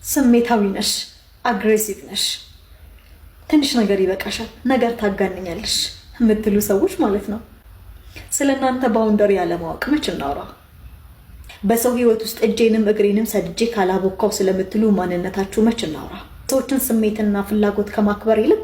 ስሜታዊ ነሽ፣ አግሬሲቭ ነሽ፣ ትንሽ ነገር ይበቃሻል፣ ነገር ታጋንኛለሽ የምትሉ ሰዎች ማለት ነው። ስለ እናንተ ባውንደሪ ያለማወቅ መች እናውራ? በሰው ህይወት ውስጥ እጄንም እግሬንም ሰድጄ ካላቦካው ስለምትሉ ማንነታችሁ መች እናውራ? ሰዎችን ስሜትና ፍላጎት ከማክበር ይልቅ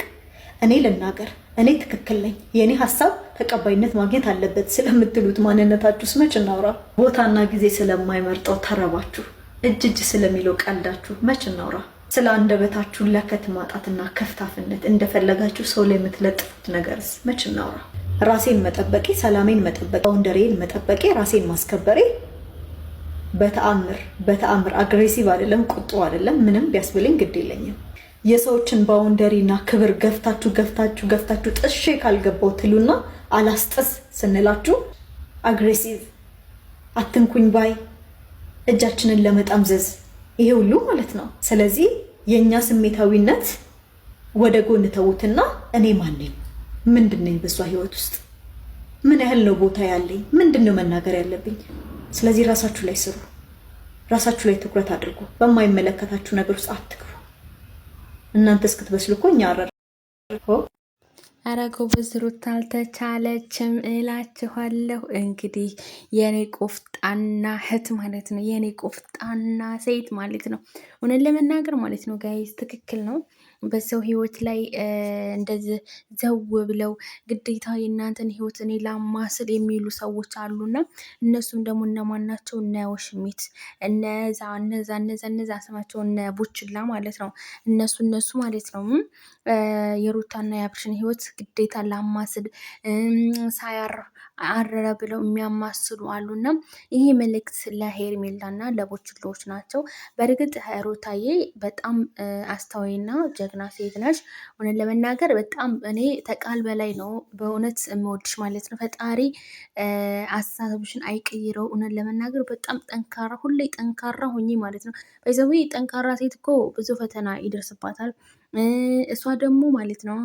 እኔ ልናገር፣ እኔ ትክክል ነኝ፣ የእኔ ሀሳብ ተቀባይነት ማግኘት አለበት ስለምትሉት ማንነታችሁስ መች እናውራ? ቦታና ጊዜ ስለማይመርጠው ተረባችሁ እጅ እጅ ስለሚለው ቀልዳችሁ መች እናውራ? ስለ አንደበታችሁ ለከት ማጣትና ከፍታፍነት እንደፈለጋችሁ ሰው ላይ የምትለጥፉት ነገርስ መች እናውራ? ራሴን መጠበቄ፣ ሰላሜን መጠበቄ፣ ባውንደሪን መጠበቄ፣ ራሴን ማስከበሬ በተአምር አግሬሲቭ አይደለም፣ ቁጡ አይደለም። ምንም ቢያስብልኝ ግድ የለኝም። የሰዎችን ባውንደሪና ክብር ገፍታችሁ ጥሼ ካልገባው ትሉና አላስጥስ ስንላችሁ አግሬሲቭ፣ አትንኩኝ ባይ፣ እጃችንን ለመጠምዘዝ ይሄ ሁሉ ማለት ነው። ስለዚህ የእኛ ስሜታዊነት ወደ ጎን ተዉትና እኔ ማን ነኝ? ምንድን ነኝ? በሷ ህይወት ውስጥ ምን ያህል ነው ቦታ ያለኝ? ምንድን ነው መናገር ያለብኝ? ስለዚህ ራሳችሁ ላይ ስሩ። ራሳችሁ ላይ ትኩረት አድርጉ። በማይመለከታችሁ ነገር ውስጥ አትግቡ። እናንተ እስክትበስሉ እኮ እኛ ኧረ ጎበዝ ሩታ አልተቻለችም እላችኋለሁ። እንግዲህ የኔ ቆፍጣና እህት ማለት ነው፣ የኔ ቆፍጣና ሴት ማለት ነው። እውነት ለመናገር ማለት ነው ጋይስ ትክክል ነው። በሰው ህይወት ላይ እንደዚህ ዘው ብለው ግዴታ የእናንተን ህይወት እኔ ላማስል የሚሉ ሰዎች አሉና እነሱም ደግሞ እነማን ናቸው? እነ ወሽሚት፣ እነዛ ስማቸው እነ ቡችላ ማለት ነው። እነሱ ማለት ነው የሩታና የአብርሽን ህይወት ግዴታ ላማስል አረረ ብለው የሚያማስሉ አሉና ይሄ መልእክት ለሄርሜላና ለቡችሎች ናቸው። በእርግጥ ሩታዬ በጣም አስተዋይና ጀግና ሴት ነሽ። እውነት ለመናገር በጣም እኔ ተቃል በላይ ነው በእውነት የምወድሽ ማለት ነው። ፈጣሪ አስተሳሰብሽን አይቀይረው። እውነት ለመናገር በጣም ጠንካራ፣ ሁሌ ጠንካራ ሆኚ ማለት ነው። በዛው ጠንካራ ሴት እኮ ብዙ ፈተና ይደርስባታል። እሷ ደግሞ ማለት ነው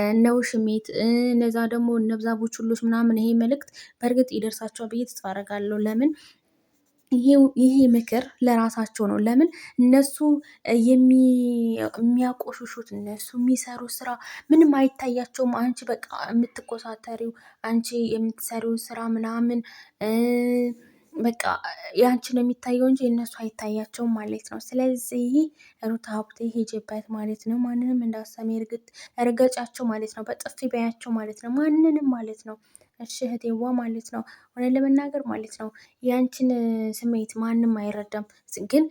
እነው ሽሜት እነዛ ደግሞ እነብዛ ቡችሎች ምናምን ይሄ መልእክት በእርግጥ ይደርሳቸዋል ብዬ ተስፋ አደርጋለሁ። ለምን ይሄ ምክር ለራሳቸው ነው። ለምን እነሱ የሚያቆሽሹት እነሱ የሚሰሩ ስራ ምንም አይታያቸውም። አንቺ በቃ የምትኮሳተሪው አንቺ የምትሰሪው ስራ ምናምን በቃ ያንቺ ነው የሚታየው እንጂ የእነሱ አይታያቸውም ማለት ነው። ስለዚህ ሩታ ሀብቴ ሄጄበት ማለት ነው። ማንንም እንዳሰሚ እርገጫቸው ማለት ነው። በጥፊ በያቸው ማለት ነው። ማንንም ማለት ነው። እሺ እህቴዋ ማለት ነው። ሆነን ለመናገር ማለት ነው ያንቺን ስሜት ማንም አይረዳም። ግን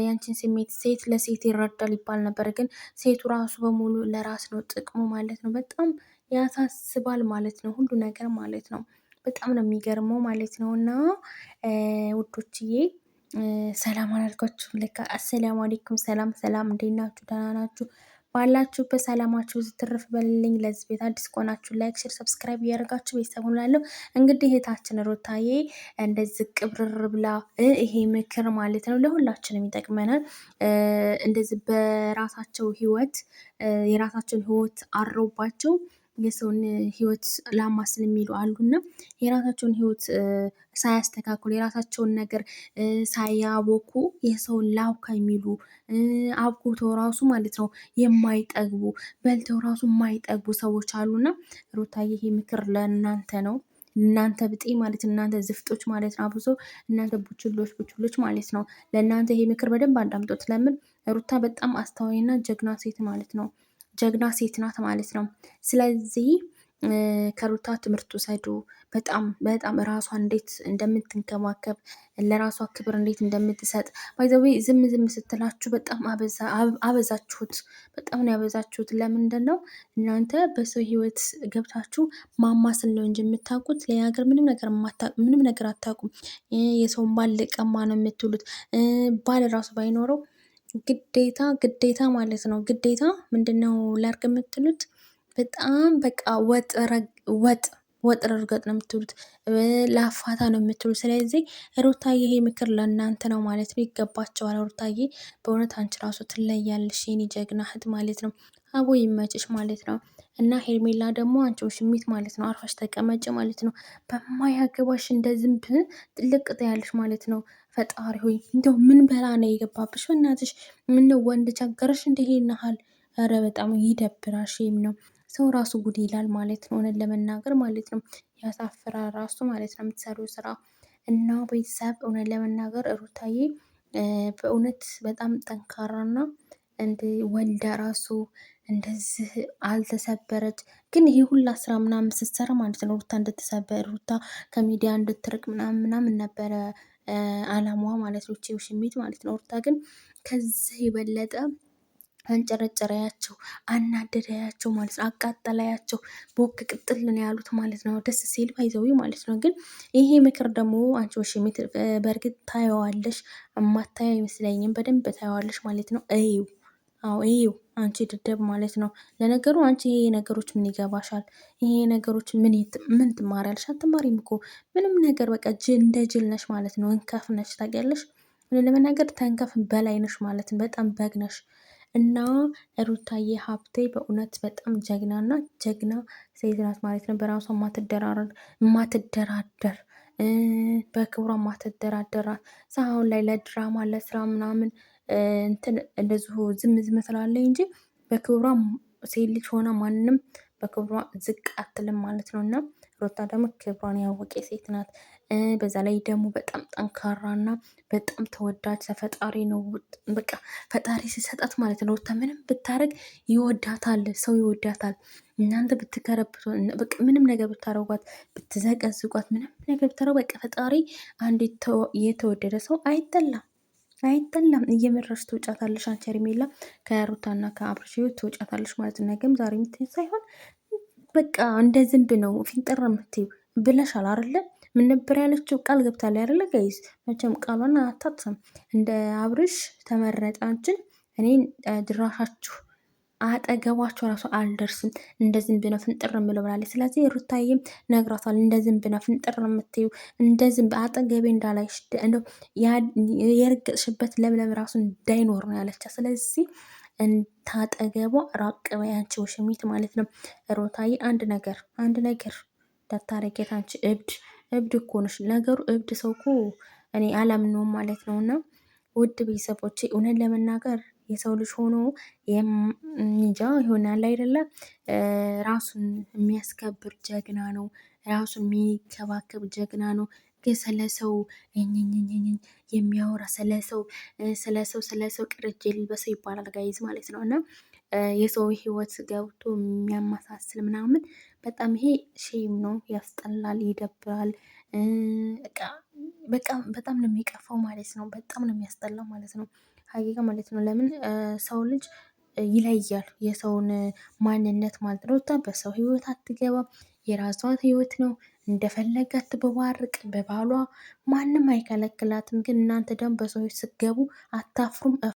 ያንቺን ስሜት ሴት ለሴት ይረዳል ይባል ነበር። ግን ሴቱ ራሱ በሙሉ ለራስ ነው ጥቅሙ ማለት ነው። በጣም ያሳስባል ማለት ነው። ሁሉ ነገር ማለት ነው። በጣም ነው የሚገርመው ማለት ነው። እና ውዶችዬ ሰላም አላልኳችሁም ለካ። አሰላሙ አለይኩም። ሰላም እንዴት ናችሁ? ደህና ናችሁ? ባላችሁበት ሰላማችሁ ዝትርፍ በልልኝ። ለዚህ ቤት አዲስ ከሆናችሁ ላይክ፣ ሼር፣ ሰብስክራይብ እያደረጋችሁ ቤተሰብ ሆናለሁ። እንግዲህ እህታችን ሩታዬ እንደዚህ ቅብርር ብላ ይሄ ምክር ማለት ነው ለሁላችንም ይጠቅመናል። እንደዚህ በራሳቸው ህይወት የራሳቸውን ህይወት አሮባቸው የሰውን ህይወት ላማስል የሚሉ አሉና የራሳቸውን ህይወት ሳያስተካክሉ የራሳቸውን ነገር ሳያቦኩ የሰውን ላውካ የሚሉ አብኩተው ራሱ ማለት ነው የማይጠግቡ በልተው ራሱ የማይጠግቡ ሰዎች አሉና ሩታዬ ይሄ ምክር ለእናንተ ነው። እናንተ ብጤ ማለት እናንተ ዝፍጦች ማለት ነው። አብሶ እናንተ ቡችሎች ማለት ነው። ለእናንተ ይሄ ምክር በደንብ አዳምጦት። ለምን ሩታ በጣም አስተዋይና ጀግና ሴት ማለት ነው። ጀግና ሴት ናት ማለት ነው። ስለዚህ ከሩታ ትምህርት ውሰዱ። በጣም ራሷን እንዴት እንደምትንከባከብ ለራሷ ክብር እንዴት እንደምትሰጥ ባይዘዌ ዝም ስትላችሁ በጣም አበዛችሁት። በጣም ነው ያበዛችሁት። ለምንድን ነው እናንተ በሰው ህይወት ገብታችሁ ማማስል ነው እንጂ የምታውቁት ሌላ ነገር ምንም ነገር አታውቁም። የሰውን ባል ቀማ ነው የምትሉት። ባል ራሱ ባይኖረው ግዴታ ማለት ነው። ግዴታ ምንድነው ላርግ የምትሉት? በጣም በቃ ወጥ ወጥር እርገጥ ነው የምትሉት፣ ላፋታ ነው የምትሉት። ስለዚህ ሩታዬ ይሄ ምክር ለእናንተ ነው ማለት ነው። ይገባቸዋል። ሩታዬ በእውነት አንቺ ራሱ ትለያለሽ የኔ ጀግና እህት ማለት ነው። አቦ ይመጭሽ ማለት ነው። እና ሄርሜላ ደግሞ አንቺ ውሽሚት ማለት ነው፣ አርፋሽ ተቀመጭ ማለት ነው። በማያገባሽ እንደ ዝንብ ጥልቅ ያለሽ ማለት ነው። ፈጣሪ ሆይ እንደው ምን በላ ነው የገባብሽ? በእናትሽ ምነው ወንድ ቸገረሽ? እንደ ይሄናሃል? ኧረ በጣም ይደብራል። ሼም ነው። ሰው ራሱ ጉድ ይላል ማለት ነው። እውነት ለመናገር ማለት ነው ያሳፍራል ራሱ ማለት ነው የምትሰሪው ስራ እና ቤተሰብ። እውነት ለመናገር ሩታዬ በእውነት በጣም ጠንካራና ወልዳ ራሱ እንደዚህ አልተሰበረች። ግን ይሄ ሁላ ስራ ምናምን ስትሰራ ማለት ነው ሩታ እንድትሰበር፣ ሩታ ከሚዲያ እንድትርቅ ምናምን ነበረ አላማዋ ማለት ነው። ውሽሚት ማለት ነው። ሩታ ግን ከዚህ የበለጠ አንጨረጨረያቸው፣ አናደዳያቸው ማለት ነው። አቃጠላያቸው፣ ቦክ ቅጥል ነው ያሉት ማለት ነው። ደስ ሲል ባይዘዊ ማለት ነው። ግን ይሄ ምክር ደግሞ አንቺ ውሽሚት በእርግጥ ታየዋለሽ፣ እማታየ አይመስለኝም። በደንብ ታየዋለሽ ማለት ነው። እዩ፣ አዎ እዩ፣ አንቺ ድደብ ማለት ነው። ለነገሩ አንቺ ይሄ ነገሮች ምን ይገባሻል? ይሄ ነገሮች ምን ትማሪያለሽ? አትማሪም እኮ ምንም ነገር። በቃ እንደ ጅል ነሽ ማለት ነው። እንከፍ ነሽ ታውቂያለሽ። ለመናገር ተንከፍ በላይ ነሽ ማለት ነው። በጣም በግ ነሽ። እና ሩታዬ ሀብቴ በእውነት በጣም ጀግናና ጀግና ሴት ናት ማለት ነው። በራሷ ማትደራደር በክብሯ ማትደራደራት አሁን ላይ ለድራማ ለስራ ምናምን እንትን እንደዚሁ ዝም ትላለች እንጂ በክብሯ ሴት ልጅ ሆና ማንንም በክብሯ ዝቅ አትልም ማለት ነው። እና ሩታ ደግሞ ክብሯን ያወቀ ሴት ናት። በዛ ላይ ደግሞ በጣም ጠንካራና በጣም ተወዳጅ ተፈጣሪ ነው። በቃ ፈጣሪ ሲሰጣት ማለት ነው። ሩታ ምንም ብታረግ ይወዳታል፣ ሰው ይወዳታል። እናንተ ብትከረብቱ፣ በቃ ምንም ነገር ብታረጓት፣ ብትዘቀዝቋት፣ ምንም ነገር ብታረጉ፣ በቃ ፈጣሪ አንድ የተወደደ ሰው አይጠላም አይጠላም። እየመረሽ ትውጫታለሽ። አንቺ ሄርሜላ ከሩታና ከአብርሽ ትውጫታለሽ ማለት ነው። ነገም ዛሬ የምትይኝ ሳይሆን በቃ እንደ ዝንብ ነው ፊንጥር የምትይው ብለሻል አይደለ? ምን ነበር ያለችው? ቃል ገብታለች አይደለ? ጋይዝ መቼም ቃሏን አታጥፍም። እንደ አብርሽ ተመረጠ አንቺን እኔን ድራሻችሁ አጠገባቸው ራሱ አልደርስም፣ እንደ ዝንብ ነው ፍንጥር የምለው ብላለች። ስለዚህ ሩታዬም ነግራታል። እንደ ዝንብ ነው ፍንጥር የምትይው፣ እንደ ዝንብ አጠገቤ እንዳላይሽ፣ የረገጥሽበት ለምለም ራሱ እንዳይኖር ነው ያለቻ። ስለዚህ ታጠገቧ ራቅ በይ አንቺ ውሽሚት ማለት ነው። ሩታዬ አንድ ነገር እንዳታረጊያት አንቺ እብድ እኮ ነሽ። ነገሩ እብድ ሰው እኮ እኔ አላምነውም ማለት ነው። እና ውድ ቤተሰቦቼ እውነት ለመናገር የሰው ልጅ ሆኖ እንጃ ይሆናል አይደለም፣ ራሱን የሚያስከብር ጀግና ነው። ራሱን የሚከባከብ ጀግና ነው። ግን ስለሰው የሚያወራ ስለሰው ቅርጅ ልበሰው ይባላል ጋይዝ ማለት ነው። እና የሰው ህይወት ገብቶ የሚያመሳስል ምናምን በጣም ይሄ ሼም ነው። ያስጠላል፣ ይደብራል። በጣም ነው የሚቀፋው ማለት ነው። በጣም ነው የሚያስጠላው ማለት ነው። ሀቂቃ ማለት ነው። ለምን ሰው ልጅ ይለያል የሰውን ማንነት ማለት ነው። በሰው ህይወት አትገባም። የራሷ ህይወት ነው። እንደፈለጋት በባርቅ በባሏ ማንም አይከለክላትም። ግን እናንተ ደግሞ በሰዎች ስትገቡ አታፍሩም?